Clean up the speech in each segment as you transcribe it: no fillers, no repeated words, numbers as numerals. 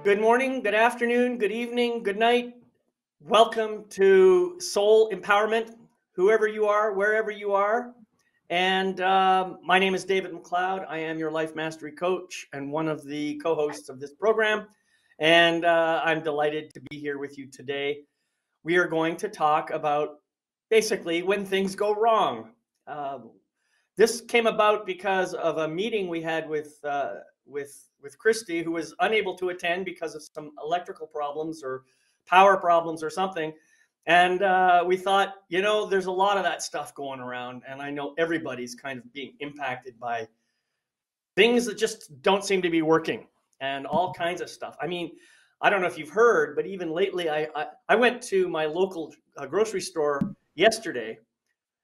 Good morning, good afternoon, good evening, good night. Welcome to Soul Empowerment, whoever you are, wherever you are. And my name is David McLeod. I am your life mastery coach and one of the co-hosts of this program. And I'm delighted to be here with you today. We are going to talk about basically when things go wrong. This came about because of a meeting we had with Christy, who was unable to attend because of some electrical problems or power problems or something. And we thought, there's a lot of that stuff going around, and I know everybody's kind of being impacted by things that just don't seem to be working and all kinds of stuff. I mean, I don't know if you've heard, but even lately, I went to my local grocery store yesterday,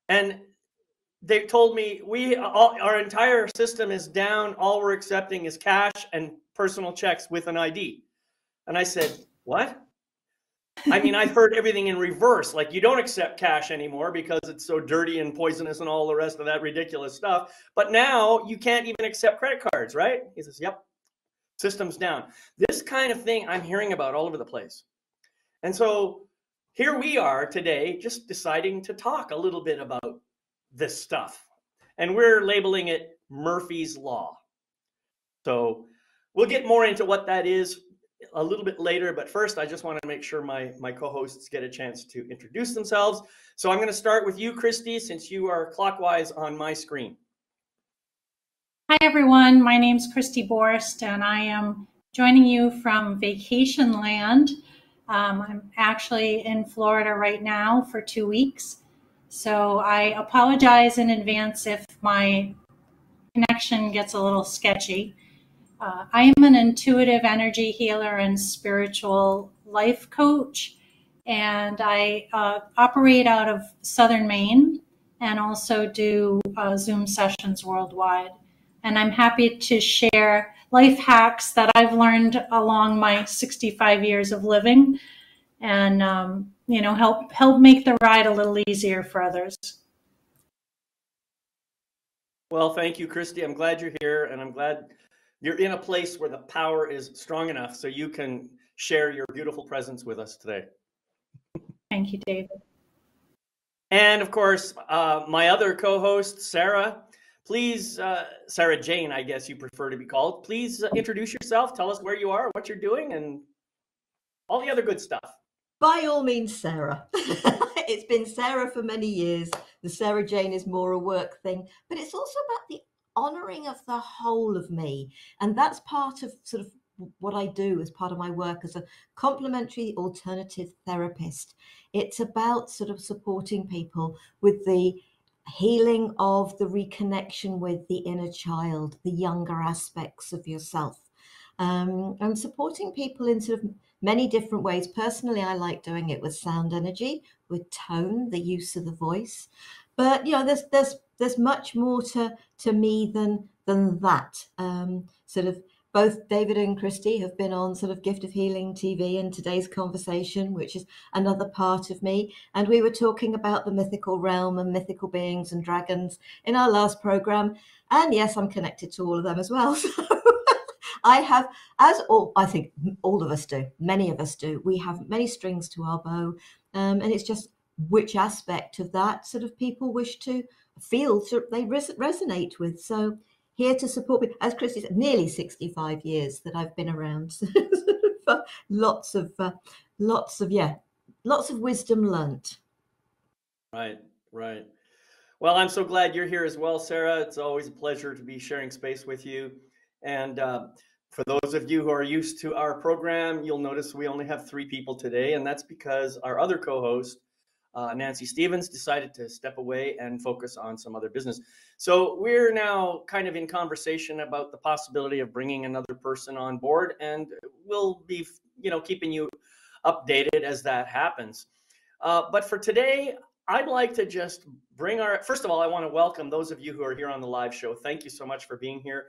and they told me our entire system is down. All we're accepting is cash and personal checks with an ID. And I said, what? I mean, I've heard everything in reverse. Like, you don't accept cash anymore because it's so dirty and poisonous and all the rest of that ridiculous stuff. But now you can't even accept credit cards, right? He says, yep, system's down. This kind of thing I'm hearing about all over the place. And so here we are today just deciding to talk a little bit about this stuff. And we're labeling it Murphy's Law. So we'll get more into what that is a little bit later, but first I just want to make sure my co-hosts get a chance to introduce themselves. So I'm going to start with you, Christy, since you are clockwise on my screen. Hi everyone, my name's Christy Borst and I am joining you from vacation land. I'm actually in Florida right now for 2 weeks. So I apologize in advance if my connection gets a little sketchy. I am an intuitive energy healer and spiritual life coach, and I operate out of Southern Maine and also do Zoom sessions worldwide. And I'm happy to share life hacks that I've learned along my 65 years of living and help make the ride a little easier for others. Well, thank you, Christy. I'm glad you're here, and I'm glad you're in a place where the power is strong enough so you can share your beautiful presence with us today. Thank you, David. And of course, my other co-host, Sarah. Please, Sarah Jane, I guess you prefer to be called. Please introduce yourself. Tell us where you are, what you're doing, and all the other good stuff. By all means, Sarah. It's been Sarah for many years. The Sarah Jane is more a work thing, but it's also about the honoring of the whole of me. And that's part of sort of what I do as part of my work as a complementary alternative therapist. It's about sort of supporting people with the healing of the reconnection with the inner child, the younger aspects of yourself. I'm supporting people in sort of many different ways. Personally, I like doing it with sound energy, with tone, the use of the voice. But there's much more to me than that. Sort of both David and Christy have been on sort of Gift of Healing TV in today's conversation, which is another part of me. And we were talking about the mythical realm and mythical beings and dragons in our last program. And yes, I'm connected to all of them as well. So I have, I think all of us do, many of us do, we have many strings to our bow. And it's just which aspect of that sort of people wish to feel they resonate with. So here to support me, as Christy said, nearly 65 years that I've been around. lots of wisdom learnt. Right. Well, I'm so glad you're here as well, Sarah. It's always a pleasure to be sharing space with you. And for those of you who are used to our program, you'll notice we only have 3 people today, and that's because our other co-host, Nancy Stevens, decided to step away and focus on some other business. So we're now kind of in conversation about the possibility of bringing another person on board, and we'll be, keeping you updated as that happens. But for today, I'd like to just first of all, I want to welcome those of you who are here on the live show. Thank you so much for being here.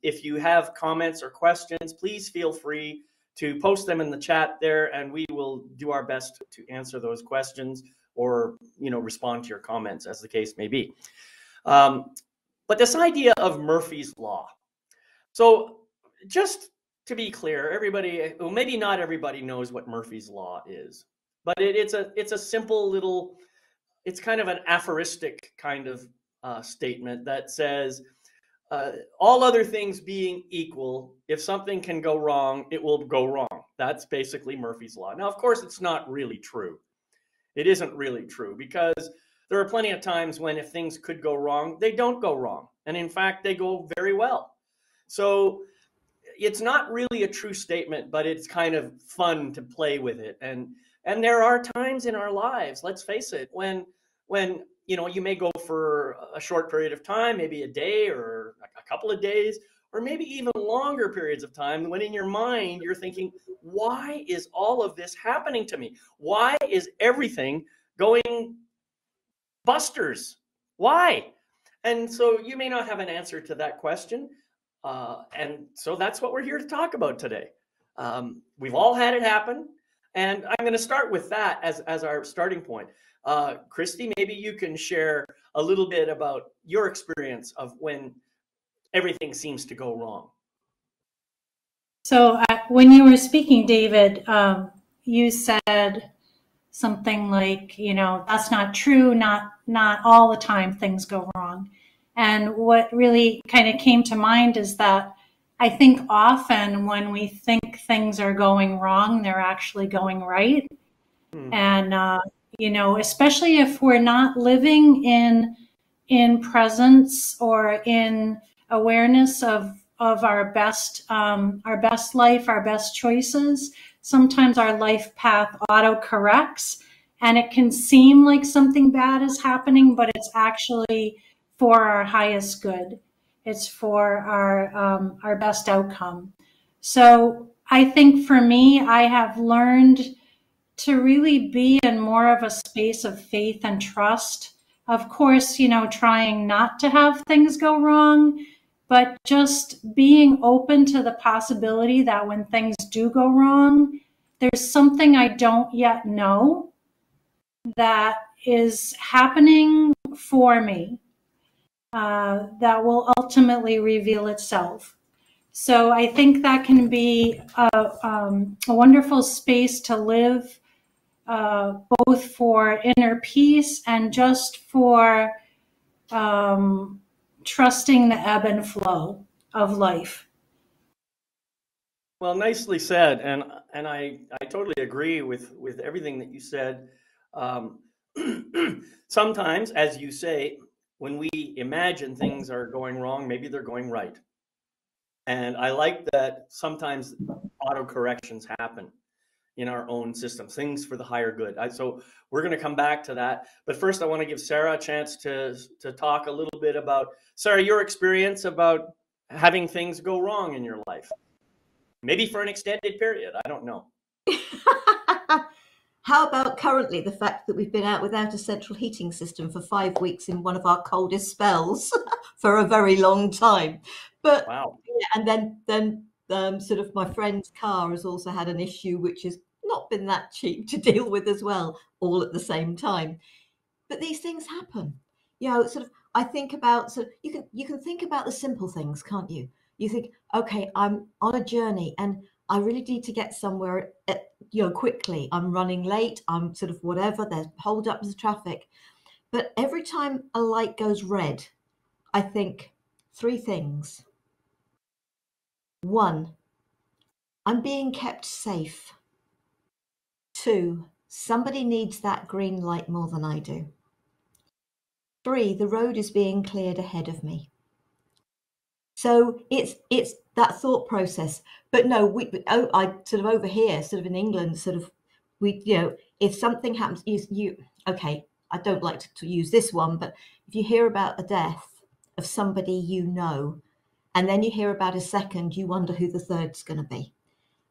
If you have comments or questions, please feel free to post them in the chat there, and we will do our best to answer those questions or, respond to your comments as the case may be. But this idea of Murphy's Law. So just to be clear, everybody, well, maybe not everybody knows what Murphy's Law is, but it's a simple little, it's kind of an aphoristic kind of statement that says, all other things being equal, if something can go wrong, it will go wrong. That's basically Murphy's Law. Now, of course, it's not really true. It isn't really true, because there are plenty of times when if things could go wrong, they don't go wrong. And in fact, they go very well. So it's not really a true statement, but it's kind of fun to play with it. And there are times in our lives, let's face it, when you may go for a short period of time, maybe a day or a couple of days, or maybe even longer periods of time, when in your mind you're thinking, why is all of this happening to me? Why is everything going busters? Why? And so you may not have an answer to that question. And so that's what we're here to talk about today. We've all had it happen. And I'm going to start with that as our starting point. Christy, maybe you can share a little bit about your experience of when everything seems to go wrong. So when you were speaking, David, you said something like, that's not true. Not all the time things go wrong. And what really kind of came to mind is that I think often when we think things are going wrong, they're actually going right. And, especially if we're not living in presence or in awareness of our best life, our best choices, sometimes our life path auto corrects and it can seem like something bad is happening, but it's actually for our highest good. It's for our best outcome. So I think for me, I have learned to really be in more of a space of faith and trust. Of course, trying not to have things go wrong, but just being open to the possibility that when things do go wrong, there's something I don't yet know that is happening for me that will ultimately reveal itself. So I think that can be a wonderful space to live, both for inner peace and just for trusting the ebb and flow of life. Well, nicely said, and I totally agree with everything that you said. Sometimes, as you say, when we imagine things are going wrong, maybe they're going right. And I like that sometimes auto corrections happen in our own systems, things for the higher good. So we're going to come back to that. But first, I want to give Sarah a chance to talk a little bit about, Sarah, your experience about having things go wrong in your life. Maybe for an extended period. I don't know. How about currently the fact that we've been out without a central heating system for 5 weeks in one of our coldest spells for a very long time? But wow. Yeah, and then sort of my friend's car has also had an issue which has not been that cheap to deal with as well, all at the same time. But these things happen. Sort of I think about, so you can think about the simple things, can't you? You think, okay, I'm on a journey and I really need to get somewhere quickly. I'm running late. I'm sort of whatever. There's hold ups of traffic. But every time a light goes red, I think 3 things. 1, I'm being kept safe. 2, somebody needs that green light more than I do. 3, the road is being cleared ahead of me. So it's that thought process. But no, I sort of over here, sort of in England, sort of if something happens, okay, I don't like to use this one, but if you hear about a death of somebody and then you hear about a second, you wonder who the third's going to be.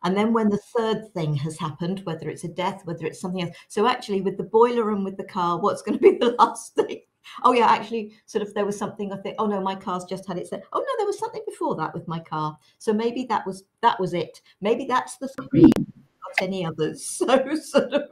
And then when the third thing has happened, whether it's a death, whether it's something else. So actually with the boiler and with the car, what's going to be the last thing? Oh yeah, actually sort of there was something I think, oh no, my car's just had it said. Oh no, there was something before that with my car. So maybe that was it. Maybe that's the 3, not any others. So sort of,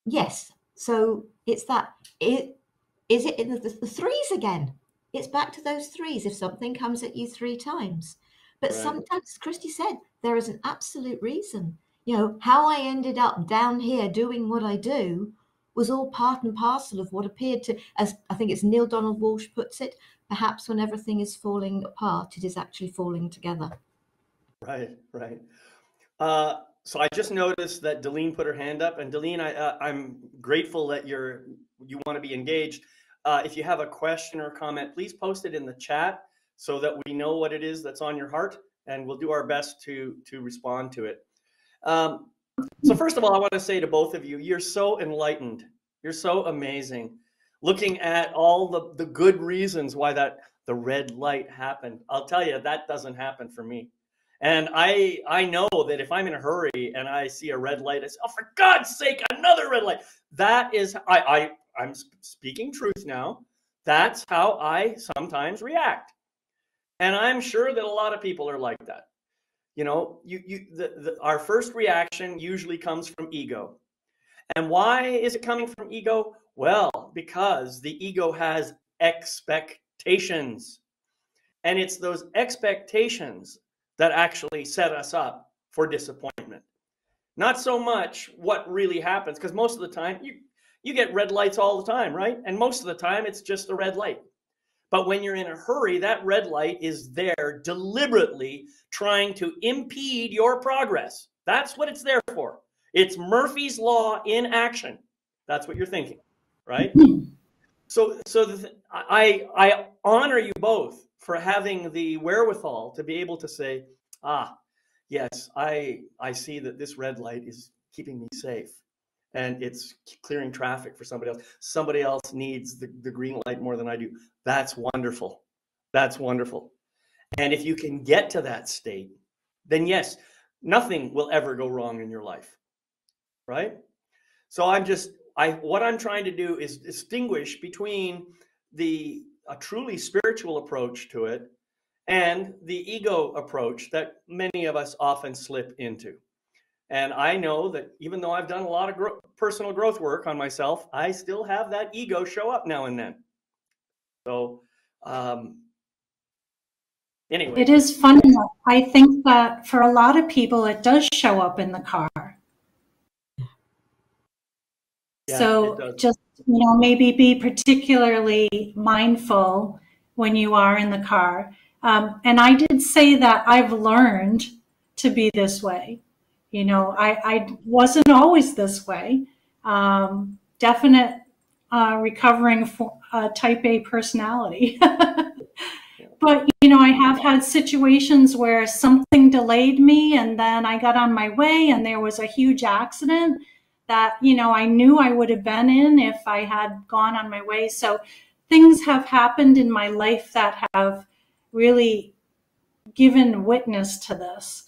yes. So it's that, is it in the 3s again? it's back to those threes if something comes at you 3 times. But Right. sometimes, as Christy said, there is an absolute reason. You know, how I ended up down here doing what I do was all part and parcel of what appeared to, as I think it's Neil Donald Walsh puts it, perhaps when everything is falling apart, it is actually falling together. Right, right. So I just noticed that Delene put her hand up, and Delene, I'm grateful that you want to be engaged. If you have a question or comment, please post it in the chat so that we know what it is that's on your heart, and we'll do our best to respond to it. So first of all, I want to say to both of you, you're so enlightened. You're so amazing. Looking at all the good reasons why the red light happened. I'll tell you, that doesn't happen for me. And I know that if I'm in a hurry and I see a red light, I say, oh, for God's sake, another red light. That is, I'm speaking truth now. That's how I sometimes react. And I'm sure that a lot of people are like that. You know, our first reaction usually comes from ego. And why is it coming from ego? Well, because the ego has expectations. And it's those expectations that actually set us up for disappointment. Not so much what really happens, because most of the time you get red lights all the time, right? And most of the time it's just a red light. But when you're in a hurry, that red light is there deliberately trying to impede your progress. That's what it's there for. It's Murphy's Law in action. That's what you're thinking, right? So I honor you both for having the wherewithal to be able to say, yes, I see that this red light is keeping me safe and it's clearing traffic for somebody else. Somebody else needs the green light more than I do. That's wonderful. That's wonderful. And if you can get to that state, then yes, nothing will ever go wrong in your life, right? So what I'm trying to do is distinguish between a truly spiritual approach to it and the ego approach that many of us often slip into. And I know that even though I've done a lot of personal growth work on myself, I still have that ego show up now and then. So anyway. It is funny. I think that for a lot of people, it does show up in the car. Yeah, so just, maybe be particularly mindful when you are in the car. And I did say that I've learned to be this way. I wasn't always this way. Definite recovering type A personality. But, I have had situations where something delayed me and then I got on my way and there was a huge accident that, I knew I would have been in if I had gone on my way. So things have happened in my life that have really given witness to this.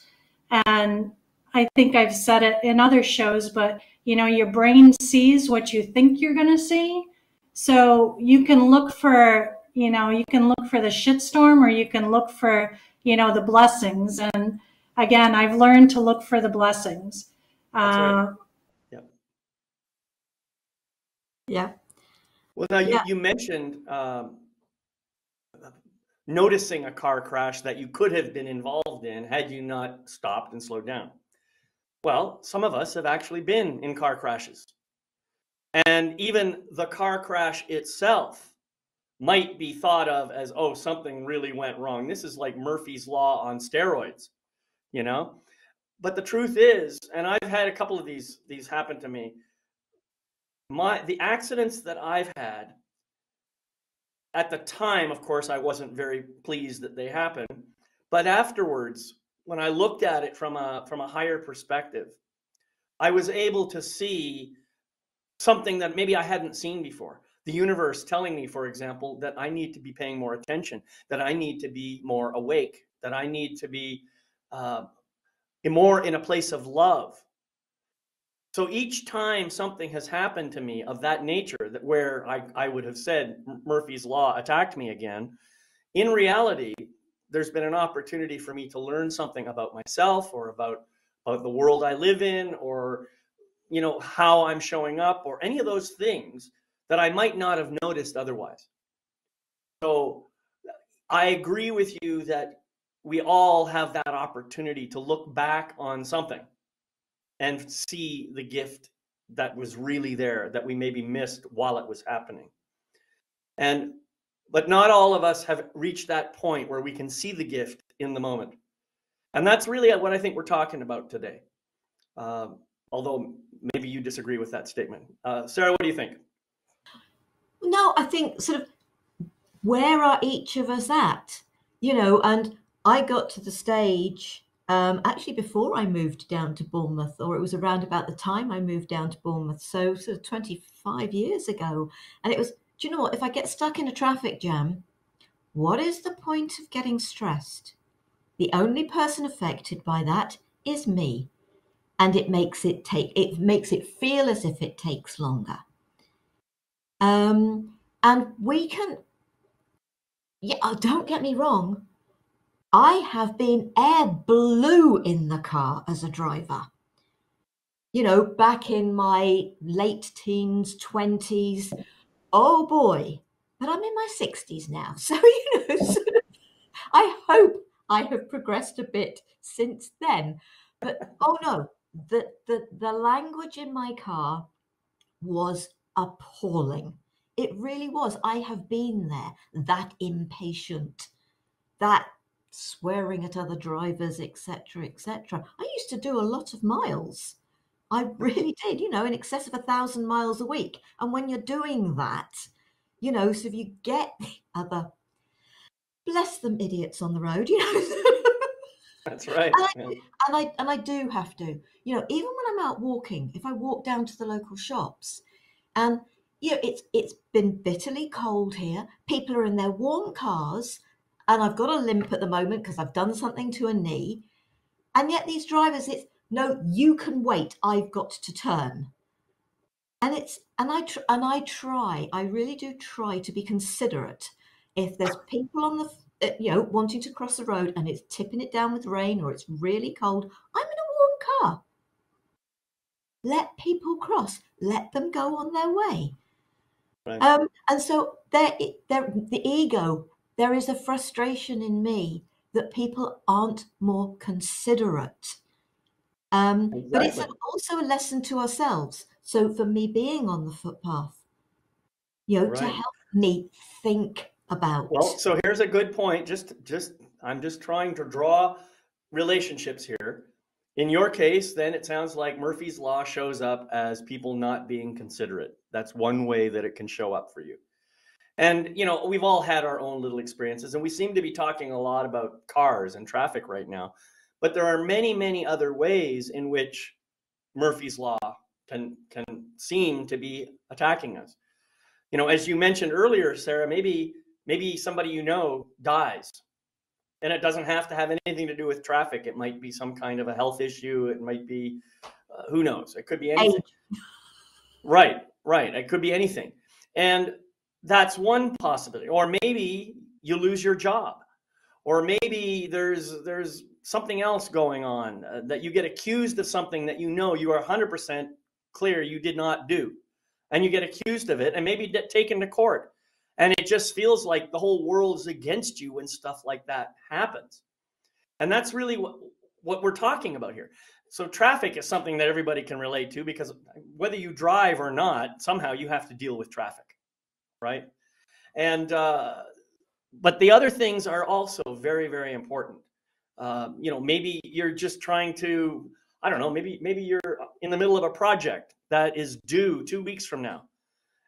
And I think I've said it in other shows, but, your brain sees what you think you're going to see. So you can look for, the shitstorm, or you can look for, the blessings. And again, I've learned to look for the blessings. That's right. Yeah. Well, now you mentioned noticing a car crash that you could have been involved in had you not stopped and slowed down. Well, some of us have actually been in car crashes. And even the car crash itself might be thought of as, oh, something really went wrong. This is like Murphy's Law on steroids, But the truth is, and I've had a couple of these happen to me, the accidents that I've had, at the time, of course, I wasn't very pleased that they happened. But afterwards, when I looked at it from a higher perspective, I was able to see something that maybe I hadn't seen before. The universe telling me, for example, that I need to be paying more attention, that I need to be more awake, that I need to be more in a place of love. So each time something has happened to me of that nature, that where I would have said Murphy's Law attacked me again, in reality, there's been an opportunity for me to learn something about myself, or about the world I live in, or how I'm showing up, or any of those things that I might not have noticed otherwise. So I agree with you that we all have that opportunity to look back on something and see the gift that was really there that we maybe missed while it was happening. But not all of us have reached that point where we can see the gift in the moment. And that's really what I think we're talking about today. Although maybe you disagree with that statement. Sarah, what do you think? No, I think sort of where are each of us at? And I got to the stage actually before I moved down to Bournemouth, or it was around about the time I moved down to Bournemouth, so sort of 25 years ago. And it was, do you know what, if I get stuck in a traffic jam, what is the point of getting stressed? The only person affected by that is me. And it makes it feel as if it takes longer. And we can, don't get me wrong, I have been air blue in the car as a driver. Back in my late teens, 20s. Oh boy. But I'm in my 60s now. So, I hope I have progressed a bit since then. But oh no, the language in my car was appalling. It really was. I have been there, that impatient, that swearing at other drivers, etc., etc. I used to do a lot of miles. I really did, in excess of 1,000 miles a week. And when you're doing that, so if you get the other, bless them, idiots on the road, That's right. And I do have to, even when I'm out walking, if I walk down to the local shops, and it's been bitterly cold here. People are in their warm cars, and I've got a limp at the moment because I've done something to a knee. And yet these drivers, it's no, you can wait. I've got to turn. And I really do try to be considerate. If there's people on the, wanting to cross the road and it's tipping it down with rain or it's really cold, I'm in a warm car. Let people cross. Let them go on their way. Right. And so the ego, there is a frustration in me that people aren't more considerate. Exactly. But it's also a lesson to ourselves. So for me being on the footpath, Right. to help me think about. Well, so here's a good point. I'm just trying to draw relationships here. In your case, then it sounds like Murphy's Law shows up as people not being considerate. That's one way that it can show up for you. And, we've all had our own little experiences, and we seem to be talking a lot about cars and traffic right now. But there are many, many other ways in which Murphy's Law can seem to be attacking us. As you mentioned earlier, Sarah, maybe somebody dies. And it doesn't have to have anything to do with traffic. It might be some kind of a health issue. It might be, who knows? It could be anything. Right. It could be anything. And that's one possibility. Or maybe you lose your job. Or maybe there's something else going on, that you get accused of something that you are 100% clear you did not do. And you get accused of it and maybe get taken to court. And it just feels like the whole world's against you when stuff like that happens. And that's really what we're talking about here. So traffic is something that everybody can relate to, because whether you drive or not, somehow you have to deal with traffic, right? And but the other things are also very, very important. Maybe you're just trying to, I don't know, maybe you're in the middle of a project that is due 2 weeks from now,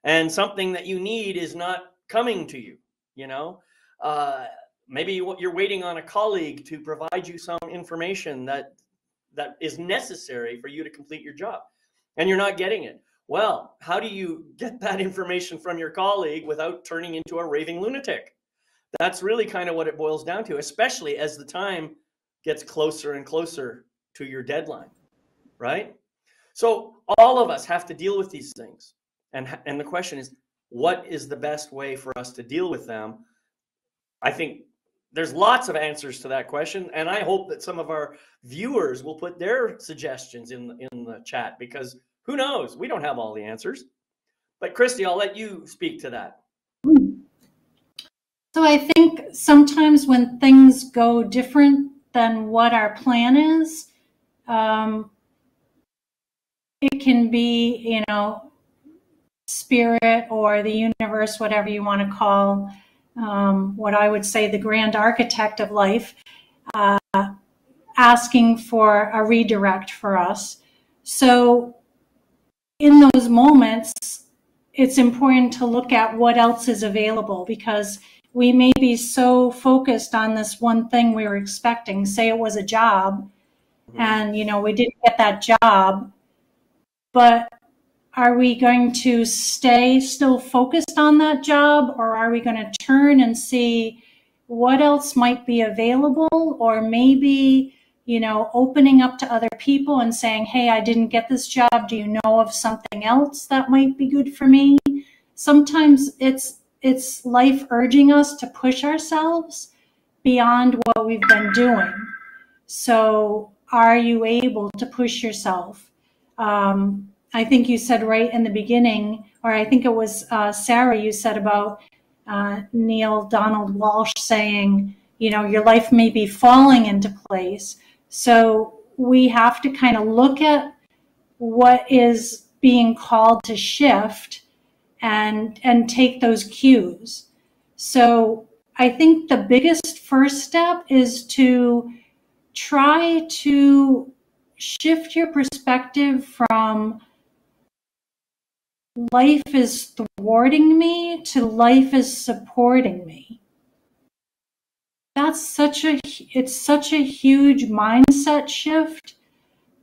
and something that you need is not coming to you. Maybe you're waiting on a colleague to provide you some information that is necessary for you to complete your job, and you're not getting it. Well, how do you get that information from your colleague without turning into a raving lunatic? That's really kind of what it boils down to, especially as the time gets closer and closer to your deadline, right? So all of us have to deal with these things. And the question is, what is the best way for us to deal with them? I think there's lots of answers to that question. And I hope that some of our viewers will put their suggestions in the chat, because who knows? We don't have all the answers. But Christy, I'll let you speak to that. So I think sometimes when things go different than what our plan is, it can be, spirit or the universe, whatever you want to call, what I would say the grand architect of life, asking for a redirect for us. So in those moments, it's important to look at what else is available, because we may be so focused on this one thing we were expecting. Say it was a job, and we didn't get that job, but are we going to stay still focused on that job, or are we going to turn and see what else might be available, or maybe opening up to other people and saying, hey, I didn't get this job, do you know of something else that might be good for me? Sometimes it's life urging us to push ourselves beyond what we've been doing. So are you able to push yourself? I think you said right in the beginning, or I think it was Sarah, you said about Neil Donald Walsh saying, your life may be falling into place. So we have to kind of look at what is being called to shift and take those cues. So I think the biggest first step is to try to shift your perspective from life is thwarting me to life is supporting me. It's such a huge mindset shift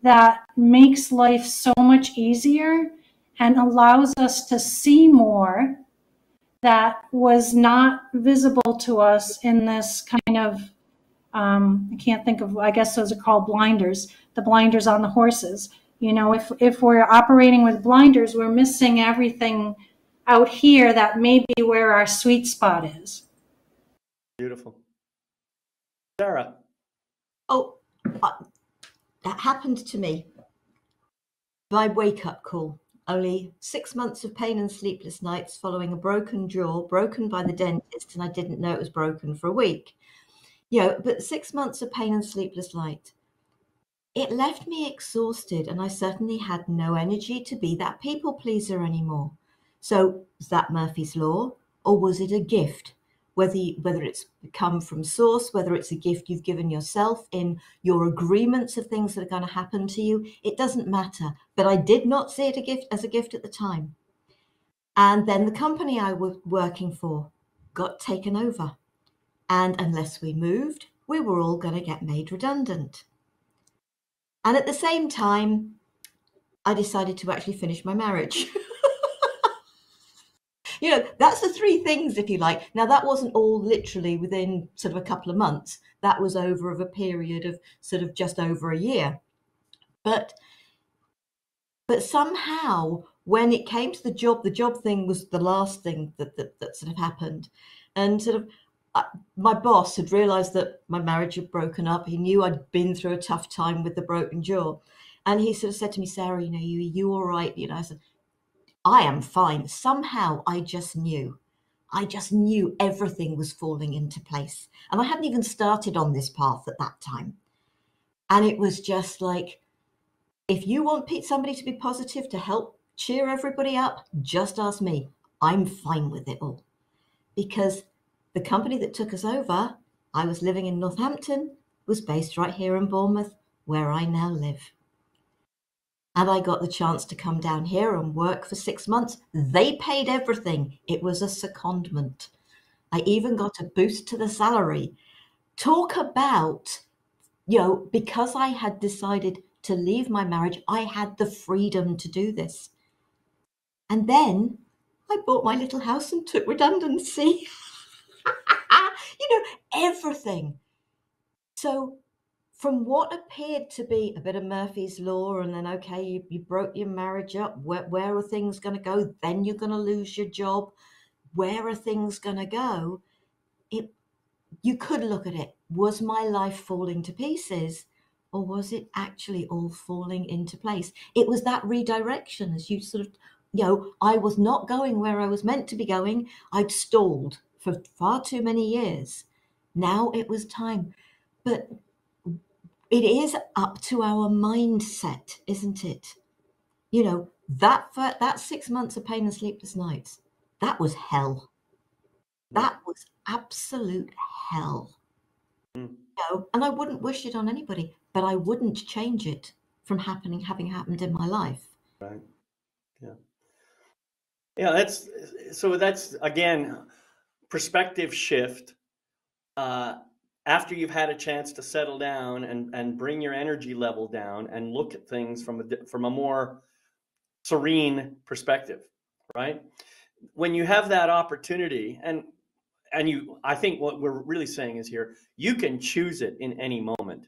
that makes life so much easier and allows us to see more that was not visible to us in this kind of, I can't think of, I guess those are called blinders, the blinders on the horses. If we're operating with blinders, we're missing everything out here that may be where our sweet spot is. Beautiful. Sarah. Oh, that happened to me. My wake-up call. Only 6 months of pain and sleepless nights following a broken jaw, broken by the dentist, and I didn't know it was broken for a week. But 6 months of pain and sleepless night. It left me exhausted, and I certainly had no energy to be that people pleaser anymore. So, was that Murphy's Law, or was it a gift? Whether it's come from source, whether it's a gift you've given yourself in your agreements of things that are going to happen to you, it doesn't matter. But I did not see it as a gift at the time. And then the company I was working for got taken over. And unless we moved, we were all going to get made redundant. And at the same time, I decided to actually finish my marriage. That's the three things, if you like. Now, that wasn't all literally within sort of a couple of months. That was over of a period of sort of just over a year. But somehow, when it came to the job thing was the last thing that sort of happened. And sort of my boss had realized that my marriage had broken up. He knew I'd been through a tough time with the broken jaw. And he sort of said to me, Sarah, you all right? I said, I am fine. Somehow I just knew everything was falling into place. And I hadn't even started on this path at that time. And it was just like, if you want somebody to be positive to help cheer everybody up, just ask me. I'm fine with it all. Because the company that took us over, I was living in Northampton, was based right here in Bournemouth, where I now live. And I got the chance to come down here and work for 6 months. They paid everything. It was a secondment. I even got a boost to the salary. Talk about, because I had decided to leave my marriage, I had the freedom to do this. And then I bought my little house and took redundancy. Everything. So from what appeared to be a bit of Murphy's Law, and then, okay, you broke your marriage up, where are things going to go? Then you're going to lose your job. Where are things going to go? You could look at it. Was my life falling to pieces, or was it actually all falling into place? It was that redirection, as you sort of, I was not going where I was meant to be going. I'd stalled for far too many years. Now it was time. But it is up to our mindset, isn't it? You know, that 6 months of pain and sleepless nights, that was hell. That was absolute hell. Mm. And I wouldn't wish it on anybody, but I wouldn't change it from having happened in my life. Right. Yeah. Yeah. That's again, perspective shift. After you've had a chance to settle down and bring your energy level down and look at things from a more serene perspective, right? When you have that opportunity, I think what we're really saying is here, you can choose it in any moment.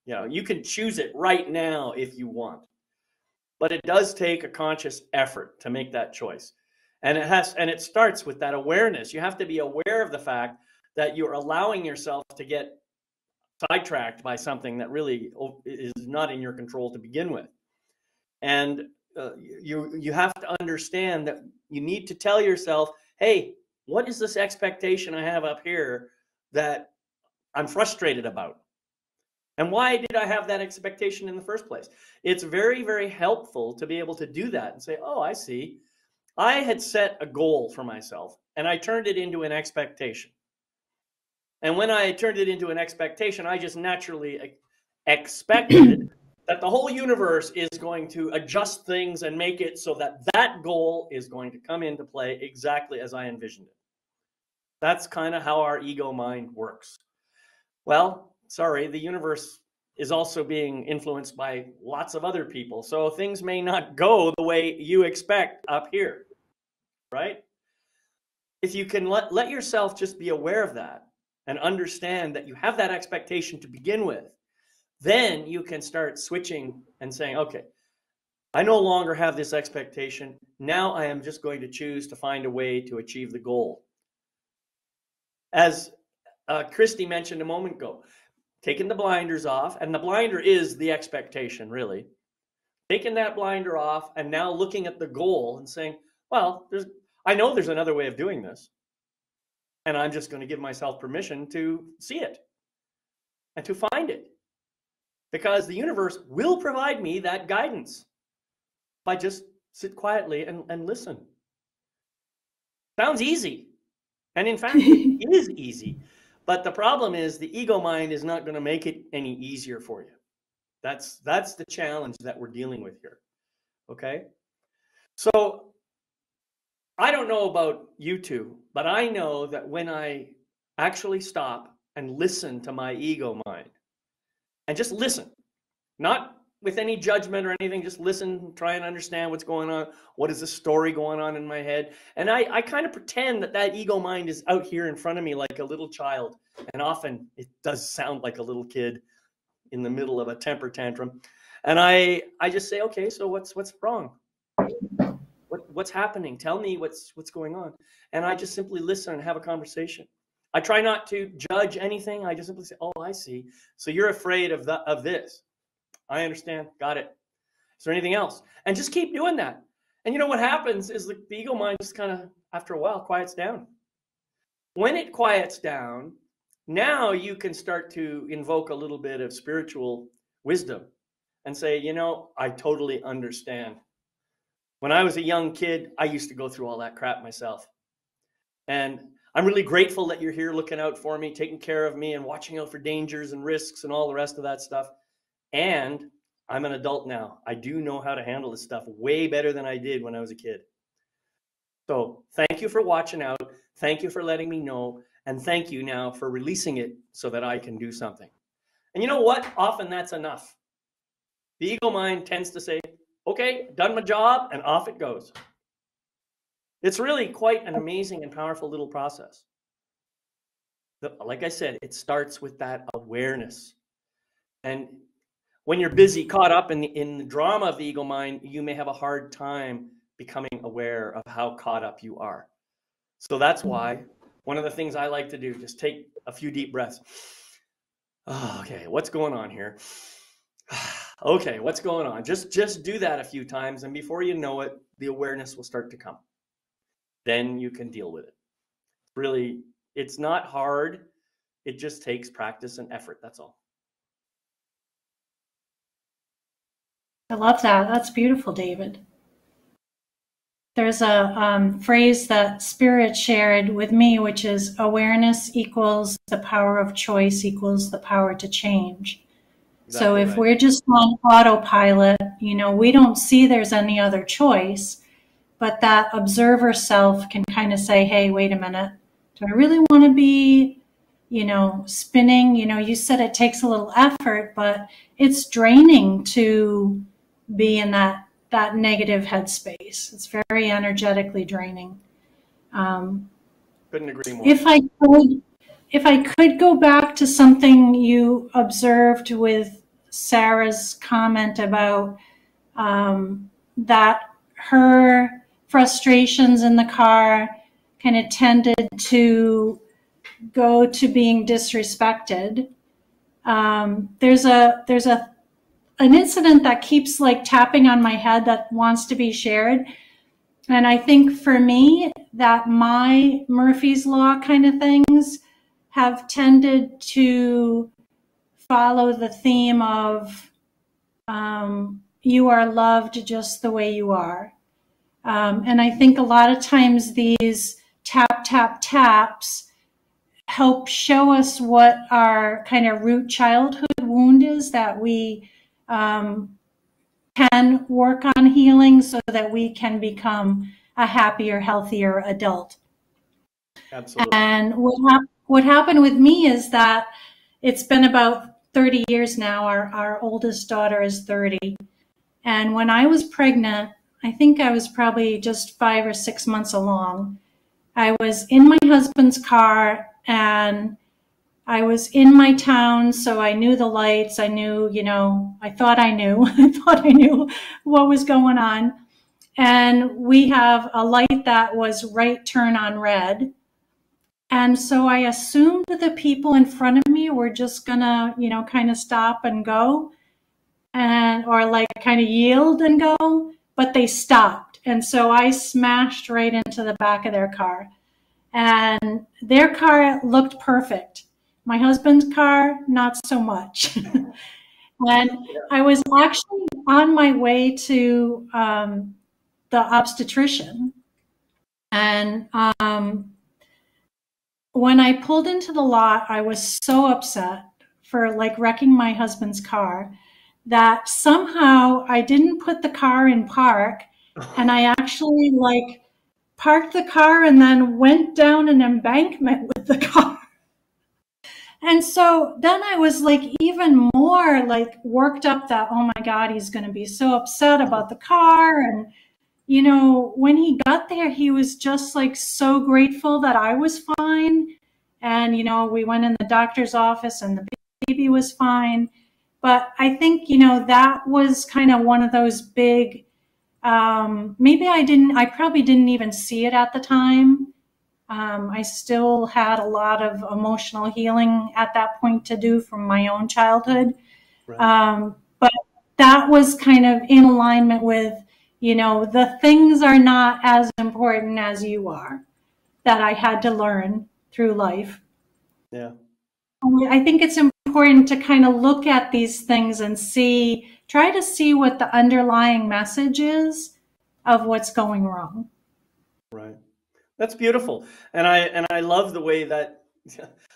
You can choose it right now if you want, but it does take a conscious effort to make that choice. And it starts with that awareness. You have to be aware of the fact that you're allowing yourself to get sidetracked by something that really is not in your control to begin with. And you have to understand that you need to tell yourself, hey, what is this expectation I have up here that I'm frustrated about? And why did I have that expectation in the first place? It's very, very helpful to be able to do that and say, oh, I see. I had set a goal for myself and I turned it into an expectation. And when I turned it into an expectation, I just naturally expected that the whole universe is going to adjust things and make it so that that goal is going to come into play exactly as I envisioned it. That's kind of how our ego mind works. Well, sorry, the universe is also being influenced by lots of other people. So things may not go the way you expect up here, right? If you can let yourself just be aware of that and understand that you have that expectation to begin with, then you can start switching and saying, okay, I no longer have this expectation. Now I am just going to choose to find a way to achieve the goal. As Christy mentioned a moment ago, taking the blinders off, and the blinder is the expectation, really. Taking that blinder off and now looking at the goal and saying, well, I know there's another way of doing this. And I'm just going to give myself permission to see it and to find it. Because the universe will provide me that guidance if I just sit quietly and listen. Sounds easy. And in fact, it is easy. But the problem is the ego mind is not going to make it any easier for you. That's the challenge that we're dealing with here. Okay? So I don't know about you two, but I know that when I actually stop and listen to my ego mind and just listen, not with any judgment or anything, just listen, try and understand what's going on. What is the story going on in my head? And I kind of pretend that ego mind is out here in front of me like a little child. And often it does sound like a little kid in the middle of a temper tantrum. And I just say, okay, so what's wrong? What's happening? Tell me what's going on. And I just simply listen and have a conversation. I try not to judge anything. I just simply say, oh, I see. So you're afraid of this. I understand. Got it. Is there anything else? And just keep doing that. And you know what happens is the ego mind just kind of, after a while, quiets down. When it quiets down, now you can start to invoke a little bit of spiritual wisdom and say, I totally understand. When I was a young kid, I used to go through all that crap myself. And I'm really grateful that you're here looking out for me, taking care of me and watching out for dangers and risks and all the rest of that stuff. And I'm an adult now. I do know how to handle this stuff way better than I did when I was a kid. So thank you for watching out. Thank you for letting me know. And thank you now for releasing it so that I can do something. And you know what? Often that's enough. The ego mind tends to say, okay, done my job, and off it goes. It's really quite an amazing and powerful little process. Like I said, it starts with that awareness. And when you're busy, caught up in the drama of the ego mind, you may have a hard time becoming aware of how caught up you are. So that's why one of the things I like to do, just take a few deep breaths. Oh, okay, what's going on here? Okay, what's going on? Just do that a few times, and before you know it, the awareness will start to come. Then you can deal with it. really, it's not hard. It just takes practice and effort. That's all. I love that. That's beautiful, David. There's a phrase that Spirit shared with me, which is awareness equals the power of choice equals the power to change. Exactly so if right. we're just on autopilot, we don't see there's any other choice, but that observer self can kind of say, hey, wait a minute, do I really want to be, spinning? You said it takes a little effort, but it's draining to be in that negative headspace. It's very energetically draining. Couldn't agree more. If I could go back to something you observed with Sarah's comment about that her frustrations in the car kind of tended to go to being disrespected. There's an incident that keeps like tapping on my head that wants to be shared. And I think for me, that my Murphy's Law kind of things have tended to follow the theme of you are loved just the way you are. And I think a lot of times these tap, tap, taps help show us what our kind of root childhood wound is that we can work on healing so that we can become a happier, healthier adult. Absolutely. And what happened with me is that it's been about 30 years now. Our oldest daughter is 30. And when I was pregnant, I think I was probably just 5 or 6 months along. I was in my husband's car and I was in my town, so I knew the lights. I knew, I thought I knew. I thought I knew what was going on. And we have a light that was right turn on red. And so I assumed that the people in front of me were just gonna, kind of stop and go or like kind of yield and go, but they stopped. And so I smashed right into the back of their car. And their car looked perfect. My husband's car, not so much. And I was actually on my way to the obstetrician. And when I pulled into the lot, I was so upset for like wrecking my husband's car that somehow I didn't put the car in park, and I actually like parked the car and then went down an embankment with the car. And so then I was like even more like worked up that, oh my God, he's going to be so upset about the car. And, when he got there, he was just like so grateful that I was fine. And, we went in the doctor's office and the baby was fine. But I think, that was kind of one of those big, maybe I probably didn't even see it at the time. I still had a lot of emotional healing at that point to do from my own childhood. Right. But that was kind of in alignment with, the things are not as important as you are, that I had to learn through life. Yeah. I think it's important to kind of look at these things and try to see what the underlying message is of what's going wrong. Right. That's beautiful. And I love the way that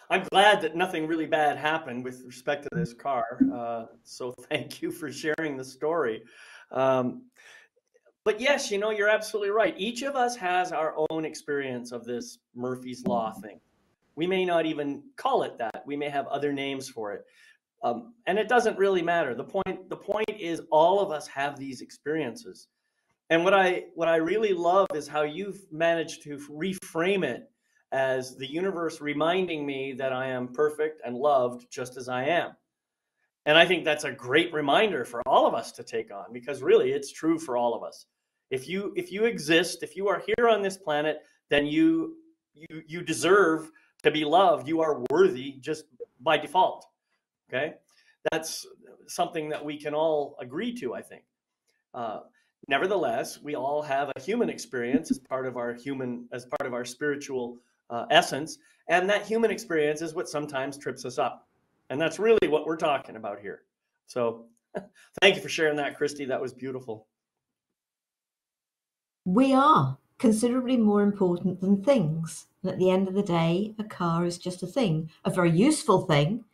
I'm glad that nothing really bad happened with respect to this car. So thank you for sharing the story. But yes, you're absolutely right. Each of us has our own experience of this Murphy's Law thing. We may not even call it that. We may have other names for it. And it doesn't really matter. The point is all of us have these experiences. And what I really love is how you've managed to reframe it as the universe reminding me that I am perfect and loved just as I am. And I think that's a great reminder for all of us to take on, because really it's true for all of us. If you exist, if you are here on this planet, then you deserve to be loved. You are worthy just by default. Okay? That's something that we can all agree to, I think. Nevertheless, we all have a human experience as part of our spiritual essence. And that human experience is what sometimes trips us up. And that's really what we're talking about here. So thank you for sharing that, Christy. That was beautiful. We are considerably more important than things. And at the end of the day, a car is just a thing, a very useful thing,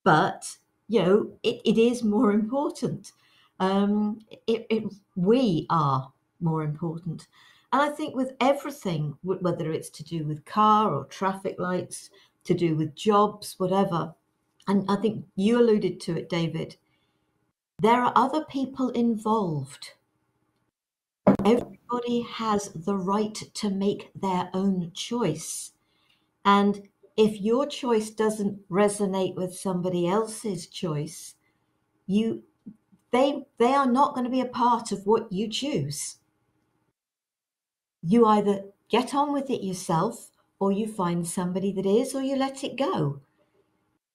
but it is more important. We are more important. And I think with everything, whether it's to do with car or traffic lights, to do with jobs, whatever, and I think you alluded to it, David, there are other people involved. Everybody has the right to make their own choice. And if your choice doesn't resonate with somebody else's choice, they are not going to be a part of what you choose. You either get on with it yourself, or you find somebody that is, or you let it go.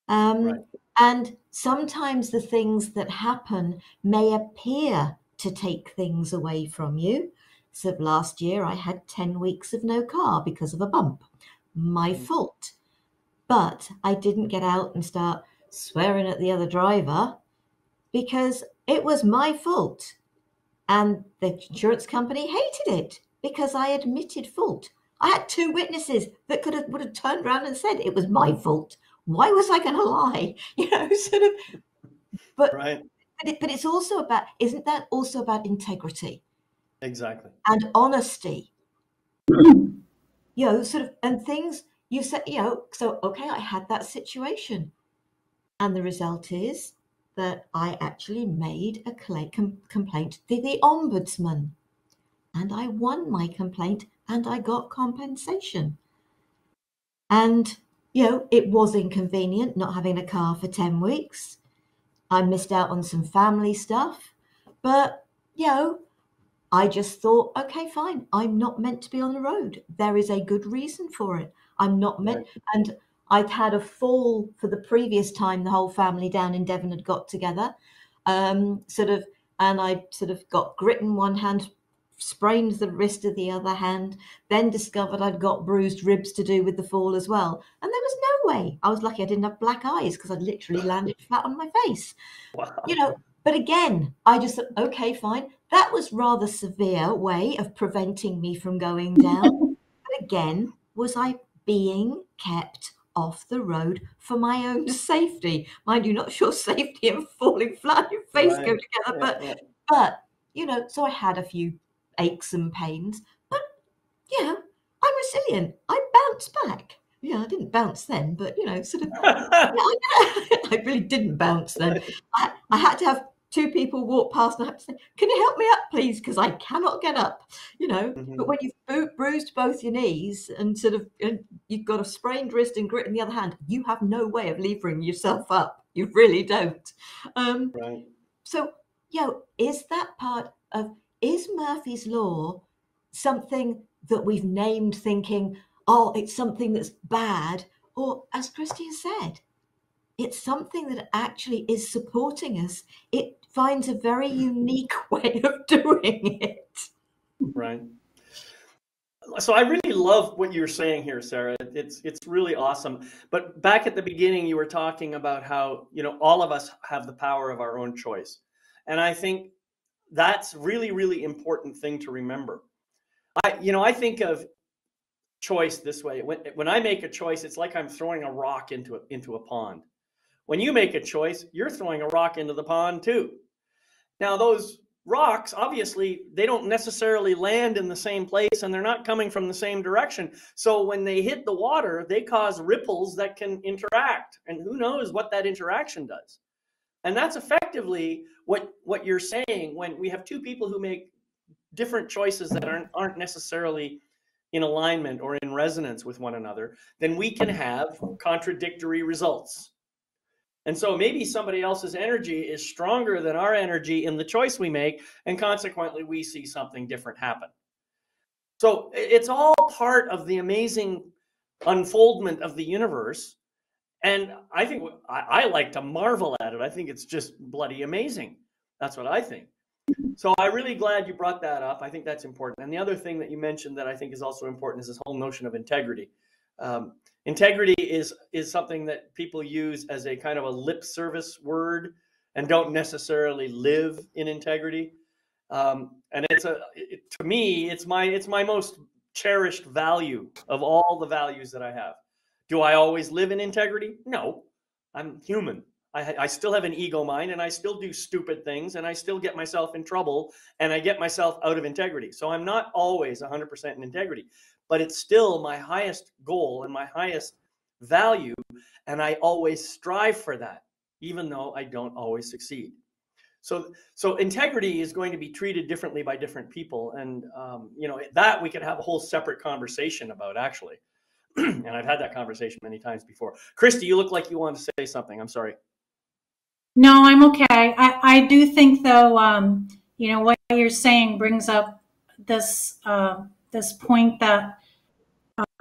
Right. And sometimes the things that happen may appear to take things away from you. So last year I had 10 weeks of no car because of a bump. My fault. But I didn't get out and start swearing at the other driver because it was my fault. And the insurance company hated it because I admitted fault. I had 2 witnesses that would have turned around and said it was my fault. Why was I going to lie? Sort of. But right. But it's also about, isn't that also about integrity? Exactly. And honesty. Sort of, and things you said, so, okay, I had that situation. And the result is that I actually made a complaint to the ombudsman. And I won my complaint and I got compensation. And, it was inconvenient not having a car for 10 weeks. I missed out on some family stuff. But, I just thought, okay, fine. I'm not meant to be on the road. There is a good reason for it. I'm not meant. Right. And I'd had a fall for the previous time the whole family down in Devon had got together. And I sort of got grit in one hand, sprained the wrist of the other hand, then discovered I'd got bruised ribs to do with the fall as well. And there was no way. I was lucky I didn't have black eyes because I'd literally landed flat on my face. Wow. But again, I just thought, okay, fine. That was rather severe way of preventing me from going down. But again, was I being kept off the road for my own safety? Mind you, not sure safety and falling flat on your face go together, but so I had a few aches and pains, but I'm resilient. I bounced back. I didn't bounce then, but sort of. I really didn't bounce then. I had to have 2 people walk past and I had to say, "Can you help me up, please? Because I cannot get up." Mm-hmm. But when you've bruised both your knees and and you've got a sprained wrist and grit in the other hand, you have no way of levering yourself up. You really don't. Right. So, is that part of, is Murphy's Law something that we've named thinking, oh, it's something that's bad? Or, as Christy has said, it's something that actually is supporting us. It finds a very unique way of doing it. Right. So I really love what you're saying here, Sarah. It's really awesome. But back at the beginning, you were talking about how, all of us have the power of our own choice. And I think that's really, really important thing to remember. I think of choice this way. When I make a choice, it's like I'm throwing a rock into a pond. When you make a choice, you're throwing a rock into the pond too. Now, those rocks, obviously, they don't necessarily land in the same place and they're not coming from the same direction. So when they hit the water, they cause ripples that can interact. And who knows what that interaction does. And that's effectively what you're saying when we have 2 people who make different choices that aren't necessarily in alignment or in resonance with one another, then we can have contradictory results. And so maybe somebody else's energy is stronger than our energy in the choice we make, and consequently we see something different happen. So it's all part of the amazing unfoldment of the universe. And I think I like to marvel at it. I think it's just bloody amazing. That's what I think. So I'm really glad you brought that up. I think that's important. And the other thing that you mentioned that I think is also important is this whole notion of integrity. Integrity is something that people use as a kind of a lip service word and don't necessarily live in integrity. And to me, it's my most cherished value of all the values that I have. Do I always live in integrity? No, I'm human. I still have an ego mind, and I still do stupid things, and I still get myself in trouble, and I get myself out of integrity. So I'm not always 100% in integrity, but it's still my highest goal and my highest value, and I always strive for that, even though I don't always succeed. So integrity is going to be treated differently by different people, and that we could have a whole separate conversation about, actually. And I've had that conversation many times before. Christy, you look like you want to say something. I'm sorry. No, I'm okay. I do think, though, what you're saying brings up this this point that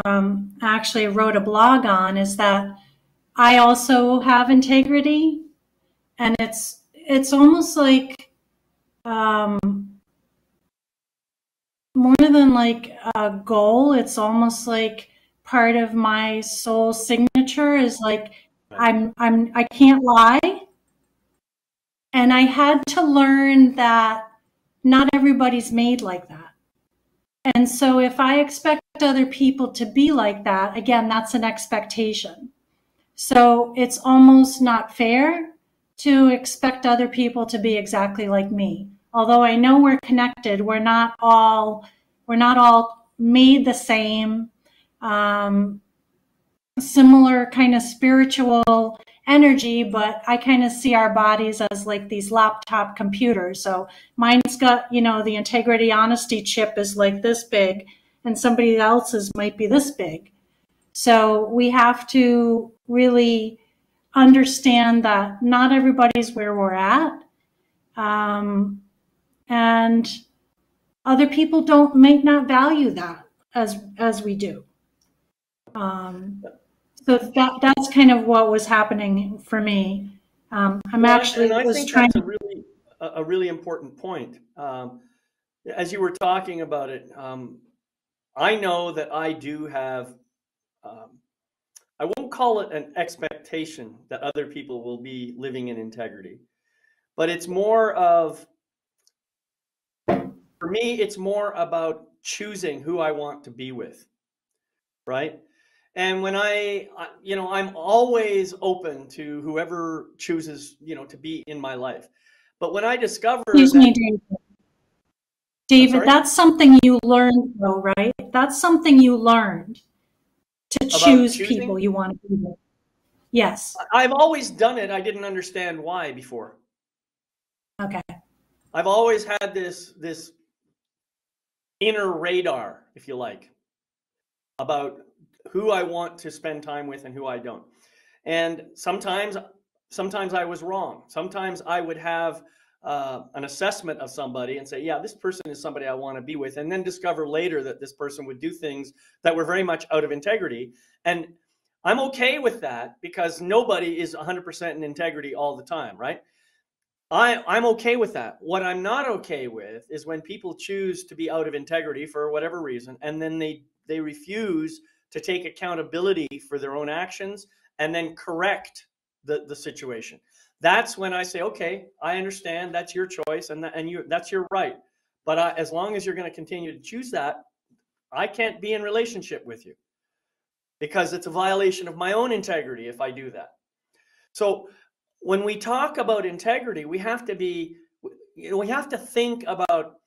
I actually wrote a blog on, is that I also have integrity, and it's almost like more than like a goal. It's almost like part of my soul signature is like I can't lie. And I had to learn that not everybody's made like that. And so if I expect other people to be like that, again, that's an expectation. So it's almost not fair to expect other people to be exactly like me. Although I know we're connected, we're not all made the same. Similar kind of spiritual energy, but I kind of see our bodies as like these laptop computers. So mine's got, the integrity honesty chip is like this big, and somebody else's might be this big. So we have to really understand that not everybody's where we're at. And other people might not value that as we do. So that's kind of what was happening for me. I'm actually and I was think trying. That's a really important point. As you were talking about it, I know that I do have. I won't call it an expectation that other people will be living in integrity, but it's more of, for me, it's more about choosing who I want to be with, right? And when I'm always open to whoever chooses, to be in my life. But when I discover Excuse me, David, that's something you learned, though, right? That's something you learned, to choose people you want to be with. Yes. I've always done it. I didn't understand why before. Okay. I've always had this inner radar, if you like, about who I want to spend time with and who I don't. And sometimes I was wrong. Sometimes I would have an assessment of somebody and say, yeah, this person is somebody I want to be with, and then discover later that this person would do things that were very much out of integrity. And I'm okay with that, because nobody is 100% in integrity all the time, right? I'm okay with that. What I'm not okay with is when people choose to be out of integrity for whatever reason, and then they refuse to take accountability for their own actions and then correct the situation. That's when I say, okay, I understand, that's your choice, and that's your right. But as long as you're going to continue to choose that, I can't be in relationship with you, because it's a violation of my own integrity if I do that. So when we talk about integrity, we have to think about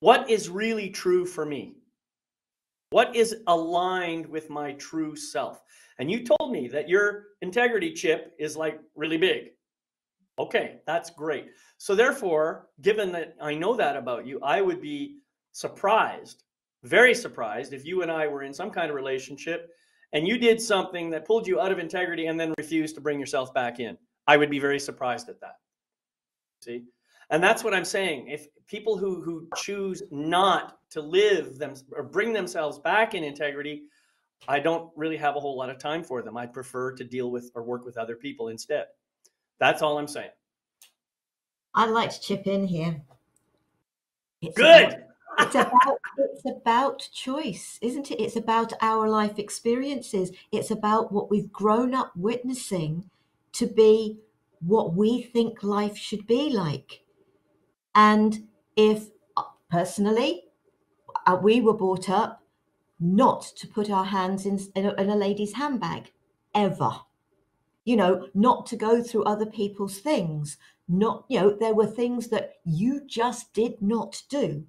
what is really true for me. What is aligned with my true self? And you told me that your integrity chip is like really big. Okay, that's great. So therefore, given that I know that about you, I would be surprised, very surprised, if you and I were in some kind of relationship and you did something that pulled you out of integrity and then refused to bring yourself back in. I would be very surprised at that. See? And that's what I'm saying. If people who choose not to live them or bring themselves back in integrity, I don't really have a whole lot of time for them. I'd prefer to deal with or work with other people instead. That's all I'm saying. I'd like to chip in here. Good. It's about choice, isn't it? It's about our life experiences. It's about what we've grown up witnessing to be what we think life should be like. And if personally, we were brought up not to put our hands in a lady's handbag ever. You know, not to go through other people's things. Not, you know, there were things that you just did not do.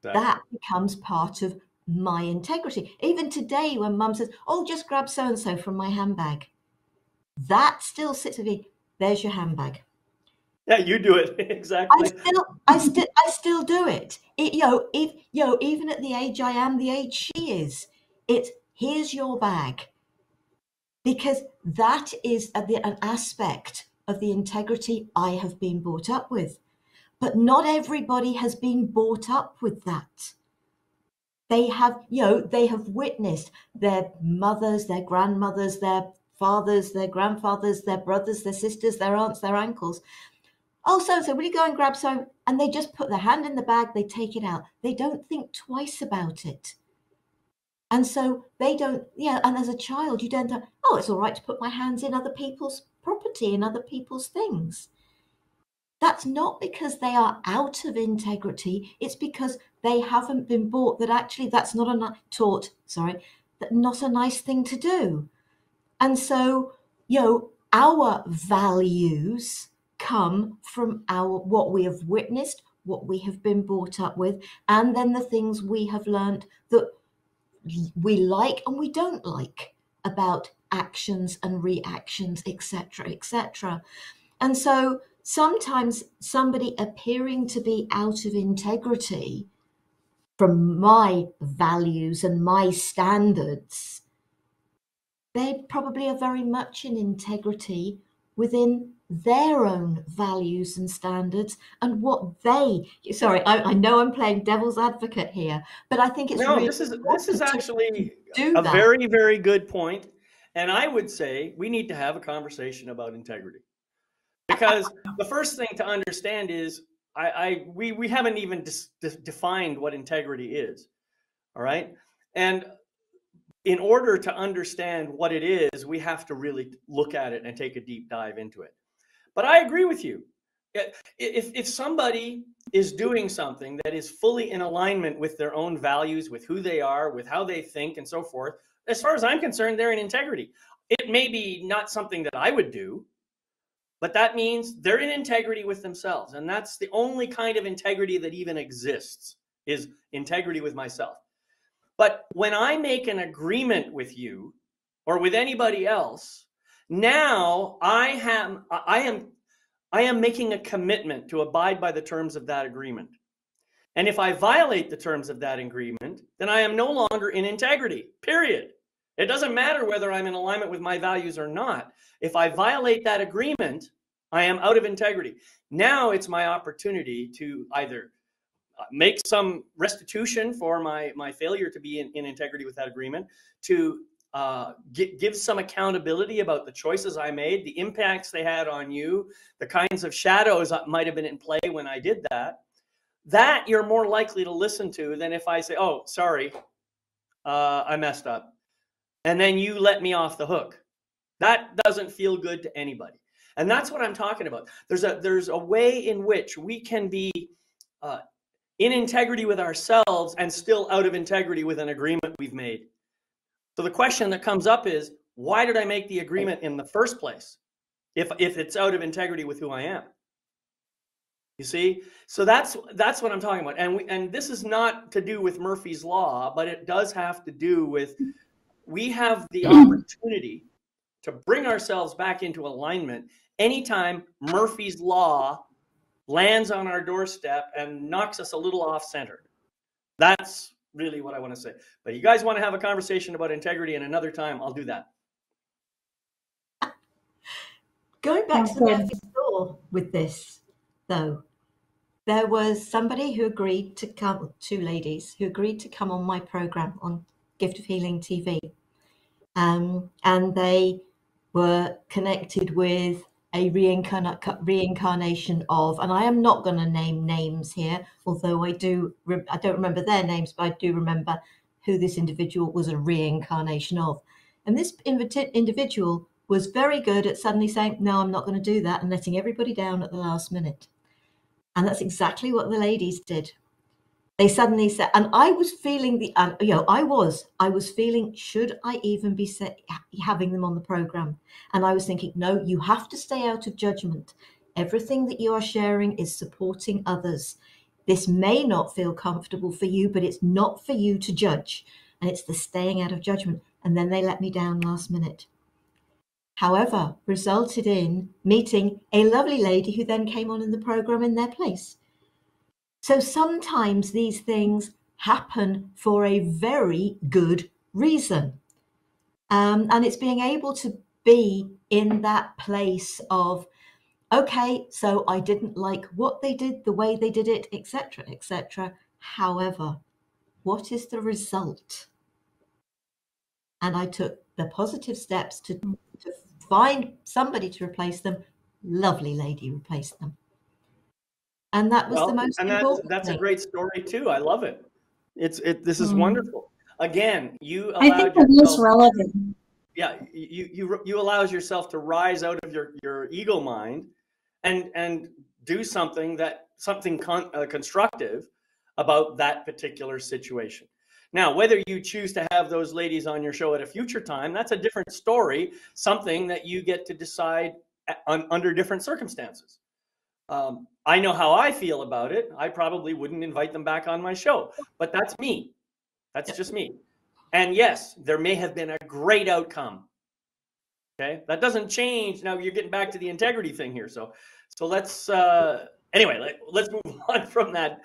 Exactly. That becomes part of my integrity. Even today, when mum says, "Oh, just grab so and so from my handbag," that still sits with me. There's your handbag. Yeah, you do it. Exactly. I still do it. Even at the age I am, the age she is, it's here's your bag, because that is an aspect of the integrity I have been brought up with. But not everybody has been brought up with that. They have, they have witnessed their mothers, their grandmothers, their fathers, their grandfathers, their brothers, their sisters, their aunts, their uncles. Oh, so will you go and grab some? And they just put their hand in the bag, they take it out. They don't think twice about it. And so they don't, and as a child, you don't think, oh, it's all right to put my hands in other people's property and other people's things. That's not because they are out of integrity. It's because they haven't been bought that actually that's not not a nice thing to do. And so, our values come from what we have witnessed, what we have been brought up with, and then the things we have learned that we like and we don't like about actions and reactions, etc., etc. And so sometimes somebody appearing to be out of integrity from my values and my standards, they probably are very much in integrity within their own values and standards and what I know I'm playing devil's advocate here, but I think it's No, really this is important to actually do a that. very, very good point. And I would say we need to have a conversation about integrity. Because the first thing to understand is we haven't even defined what integrity is. All right. And in order to understand what it is, we have to really look at it and take a deep dive into it. But I agree with you. If somebody is doing something that is fully in alignment with their own values, with who they are, with how they think, and so forth, as far as I'm concerned, they're in integrity. It may be not something that I would do, but that means they're in integrity with themselves. And that's the only kind of integrity that even exists, is integrity with myself. But when I make an agreement with you or with anybody else, now I am making a commitment to abide by the terms of that agreement. And if I violate the terms of that agreement, then I am no longer in integrity, period. It doesn't matter whether I'm in alignment with my values or not. If I violate that agreement, I am out of integrity. Now it's my opportunity to either make some restitution for my failure to be in integrity with that agreement, to give some accountability about the choices I made, the impacts they had on you, the kinds of shadows that might have been in play when I did that. That you're more likely to listen to than if I say, oh, sorry, I messed up. And then you let me off the hook. That doesn't feel good to anybody. And that's what I'm talking about. There's a way in which we can be in integrity with ourselves and still out of integrity with an agreement we've made. So the question that comes up is, why did I make the agreement in the first place if it's out of integrity with who I am? You see? So that's what I'm talking about. And this is not to do with Murphy's Law, but it does have to do with, we have the opportunity to bring ourselves back into alignment anytime Murphy's Law lands on our doorstep and knocks us a little off center. That's really what I want to say. But you guys want to have a conversation about integrity in another time, I'll do that. Going back to the Murphy's Law with this, though, there was somebody who agreed to come, two ladies who agreed to come on my program on Gift of Healing TV. And they were connected with a reincarnation of, and I am not going to name names here, although I don't remember their names, but I do remember who this individual was a reincarnation of. And this individual was very good at suddenly saying, no, I'm not going to do that, and letting everybody down at the last minute. And that's exactly what the ladies did. They suddenly said, and I was feeling I was feeling, should I even be having them on the program? And I was thinking, no, you have to stay out of judgment. Everything that you are sharing is supporting others. This may not feel comfortable for you, but it's not for you to judge. And it's the staying out of judgment. And then they let me down last minute. However, resulted in meeting a lovely lady who then came on in the program in their place. So sometimes these things happen for a very good reason. And it's being able to be in that place of, okay, so I didn't like what they did, the way they did it, etc., etc. However, what is the result? And I took the positive steps to find somebody to replace them. Lovely lady replaced them. And that was the most important that's thing. a great story too. I love it. This is wonderful. Again, you allowed I think it is relevant. Yeah, you allows yourself to rise out of your ego mind and do something constructive about that particular situation. Now, whether you choose to have those ladies on your show at a future time, that's a different story, something that you get to decide under different circumstances. I know how I feel about it. I probably wouldn't invite them back on my show, but that's me. That's just me. And yes, there may have been a great outcome. Okay, that doesn't change. Now you're getting back to the integrity thing here. So let's anyway, let's move on from that.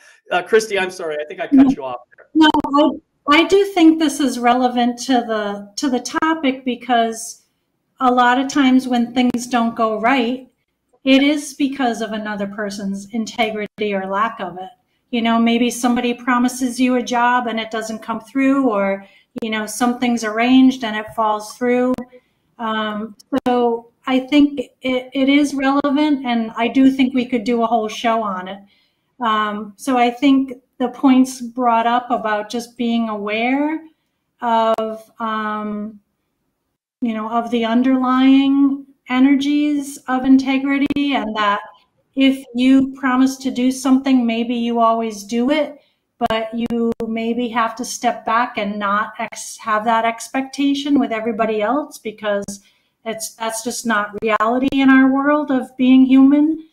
Christy, I'm sorry. I think I cut you off there. No, I do think this is relevant to the topic, because a lot of times when things don't go right, it is because of another person's integrity or lack of it. You know, maybe somebody promises you a job and it doesn't come through, or, you know, something's arranged and it falls through. So I think it is relevant, and I do think we could do a whole show on it. So I think the points brought up about just being aware of, you know, of the underlying energies of integrity, and that if you promise to do something, maybe you always do it, but you maybe have to step back and not have that expectation with everybody else, because that's just not reality in our world of being human.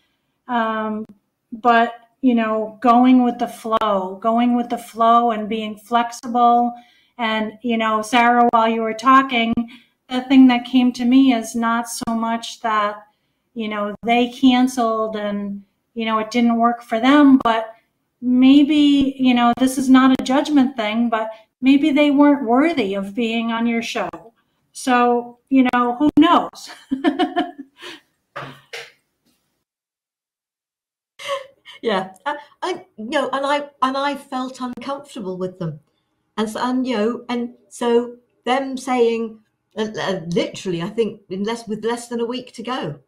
But, you know, going with the flow and being flexible. And, you know, Sarah, while you were talking, the thing that came to me is not so much that, you know, they canceled and, you know, it didn't work for them, but maybe, you know, this is not a judgment thing, but maybe they weren't worthy of being on your show. So, you know, who knows? Yeah, I no, and I felt uncomfortable with them, and you know, and so them saying, literally, I think with less than a week to go,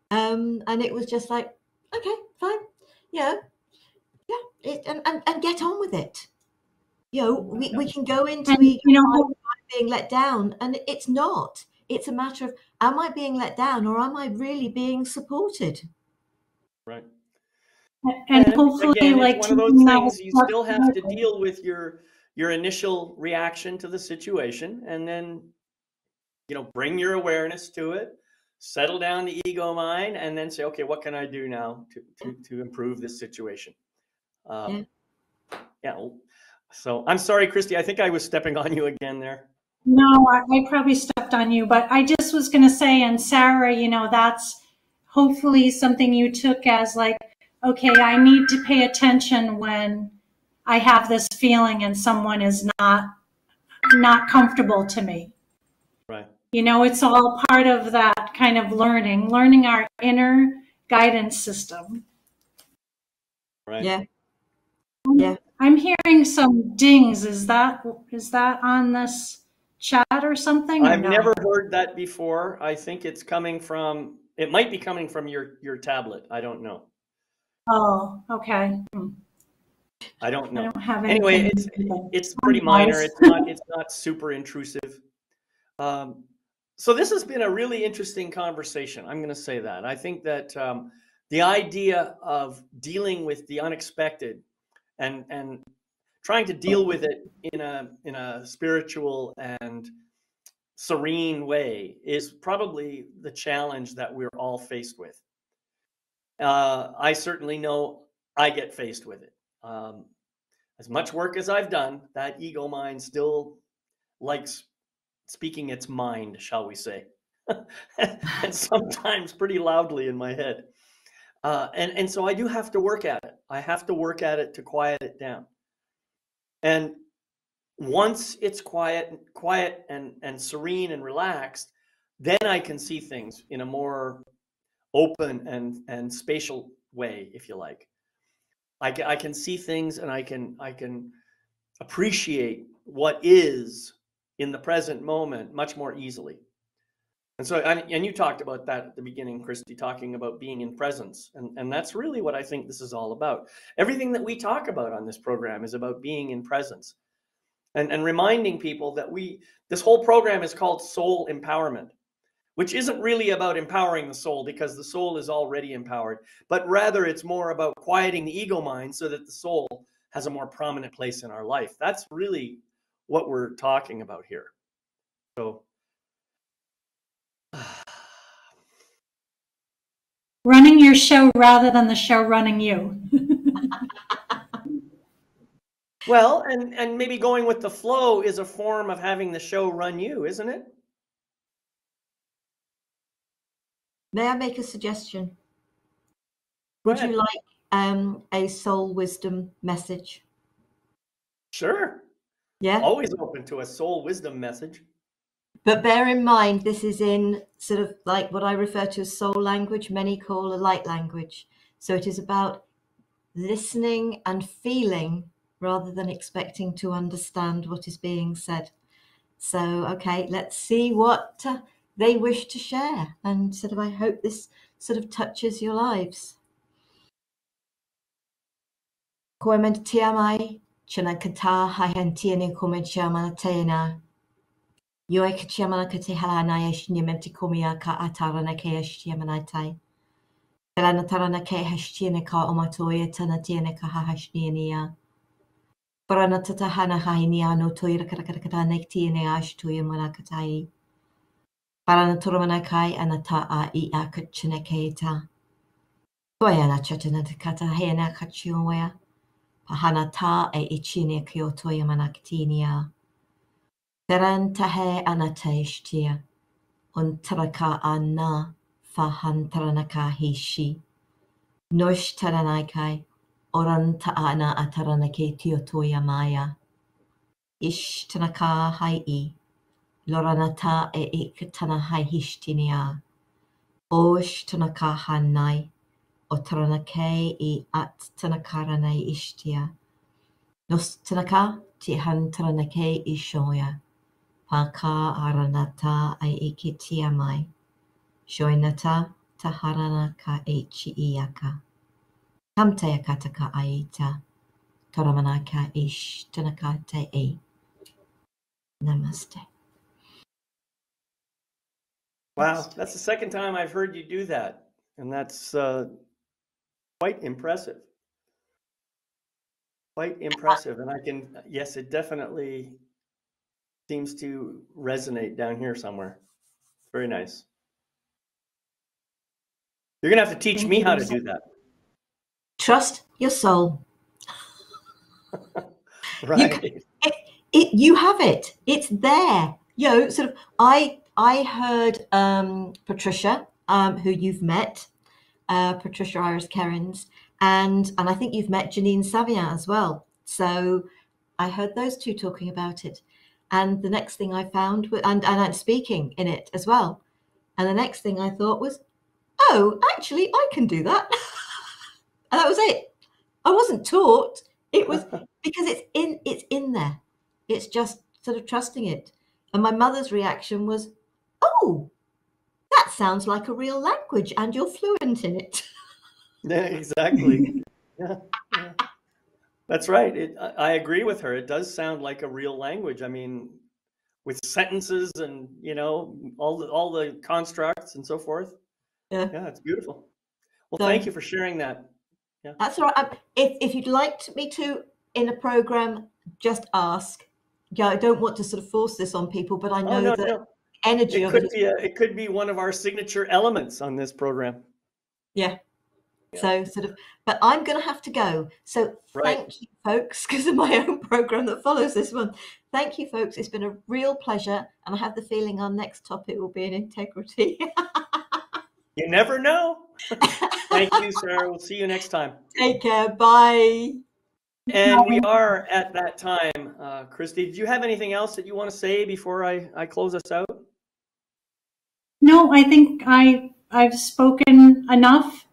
and it was just like, okay, fine, yeah, and get on with it. You know, we can go into And, ego, you know, being let down, and it's not. It's a matter of, am I being let down, or am I really being supported? Right. and hopefully, again, like, it's one of those things. You still have to deal with your initial reaction to the situation, and then, you know, bring your awareness to it, settle down the ego mind, and then say, okay, what can I do now to improve this situation? Yeah. So I'm sorry, Christy. I think I was stepping on you again there. No, I probably stepped on you, but I just was going to say, and Sarah, you know, that's hopefully something you took as like, okay, I need to pay attention when I have this feeling and someone is not comfortable to me. Right. You know, it's all part of that kind of learning our inner guidance system. Right. Yeah. Yeah. I'm hearing some dings. Is that on this chat or something? I've never heard that before. I think it's coming from It might be coming from your tablet. I don't know. Oh, okay. I don't know. I don't have Anyway, anything. it's pretty minor. It's not super intrusive. So this has been a really interesting conversation. I'm going to say that. I think that the idea of dealing with the unexpected and trying to deal with it in a spiritual and serene way is probably the challenge that we're all faced with. I certainly know I get faced with it. As much work as I've done, that ego mind still likes speaking its mind, shall we say, and sometimes pretty loudly in my head. And so I do have to work at it. I have to work at it to quiet it down. And once it's quiet and serene and relaxed, then I can see things in a more open and spatial way, if you like. I can see things and I can appreciate what is in the present moment much more easily. And so, and you talked about that at the beginning, Christy, talking about being in presence. And that's really what I think this is all about. Everything that we talk about on this program is about being in presence and reminding people that this whole program is called Soul Empowerment, which isn't really about empowering the soul because the soul is already empowered, but rather it's more about quieting the ego mind so that the soul has a more prominent place in our life. That's really what we're talking about here. So Running your show rather than the show running you. well, and maybe going with the flow is a form of having the show run you, isn't it? May I make a suggestion? Go Would ahead. you like a soul wisdom message? Sure. Yeah. Always open to a soul wisdom message. But bear in mind, this is in sort of like what I refer to as soul language, many call a light language. So it is about listening and feeling rather than expecting to understand what is being said. So, okay, let's see what they wish to share. And sort of, I hope this sort of touches your lives. Ko e mena tia mai, chana kata hai hantiene ko me chia mana tēnā. Yo e ka chia mana ka te halana e shinya menti komia ka atarana ke e shia mana tai. Kalana tarana ke hashtiene ka o matoia tana tiene ka hahashtiene ia. Parana tata hana haini ano toira karakata nek tiene ashtuia mana katai. Parana turamana kai anata a I a kachine ke ta. Toyana chatana te kata hena kachioea. Pahana ta e ichine kio toia mana katinia. Teran tahe anataishtia. On taraka anna fahantaranaka hishi. Nosh taranaikai. Oran ta'ana ataranake tiotoya maya. Ish tanaka hai I. Loranata e ikatana hai hishtinia. Osh tanaka hanai. O taranake I at tanakaranai ishtia. Nos tanaka ti han taranake ishoya. Paka aranata ai ikitia mai. Shoinata taharana ka echi iaka. Kamtea kataka aita. Toramanaka ish tanaka te e. Namaste. Wow, that's the second time I've heard you do that. And that's quite impressive. Quite impressive. And yes, it definitely seems to resonate down here somewhere. Very nice. You're going to have to teach me how to do that. Trust your soul. Right. You have it. It's there. You know, sort of. I heard Patricia, who you've met, Patricia Iris Kerins, and I think you've met Janine Savia as well. So I heard those two talking about it, and the next thing I found, and I'm speaking in it as well, and the next thing I thought was, oh, actually, I can do that, and that was it. I wasn't taught. It was because it's in there. It's just sort of trusting it. And my mother's reaction was, oh, that's sounds like a real language and you're fluent in it. Yeah, exactly. Yeah, yeah. That's right. I agree with her. It does sound like a real language. I mean, with sentences and, you know, all the constructs and so forth. Yeah. Yeah, it's beautiful. Well, thank So you for sharing that. Yeah. that's all right. If you'd like me to in a program, just ask. Yeah, I don't want to sort of force this on people, but I Oh, know no, that no. energy of it is, It could be one of our signature elements on this program. yeah. Yeah. So sort of, but I'm going to have to go. So Right. thank you, folks, because of my own program that follows this one. Thank you, folks. It's been a real pleasure, and I have the feeling our next topic will be in integrity. You never know. Thank you, Sarah. We'll see you next time. Take care. Bye. And we are at that time. Christy, did you have anything else that you want to say before I close us out? No, I think I've spoken enough.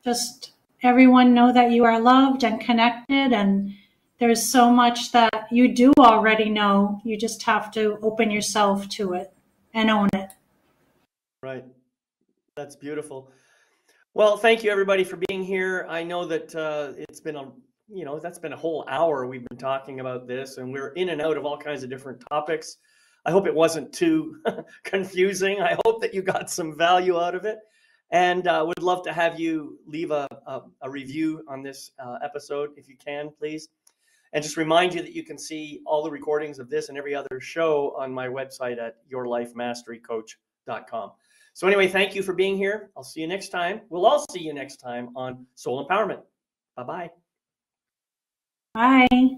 Just everyone know that you are loved and connected, and there's so much that you do already know. You just have to open yourself to it and own it. Right. That's beautiful. Well, thank you everybody for being here. I know that it's been that's been a whole hour we've been talking about this, and we're in and out of all kinds of different topics. I hope it wasn't too confusing. I hope that you got some value out of it, and would love to have you leave a review on this episode if you can, please. And just remind you that you can see all the recordings of this and every other show on my website at yourlifemasterycoach.com. So anyway, thank you for being here. I'll see you next time. We'll all see you next time on Soul Empowerment. Bye-bye. Bye.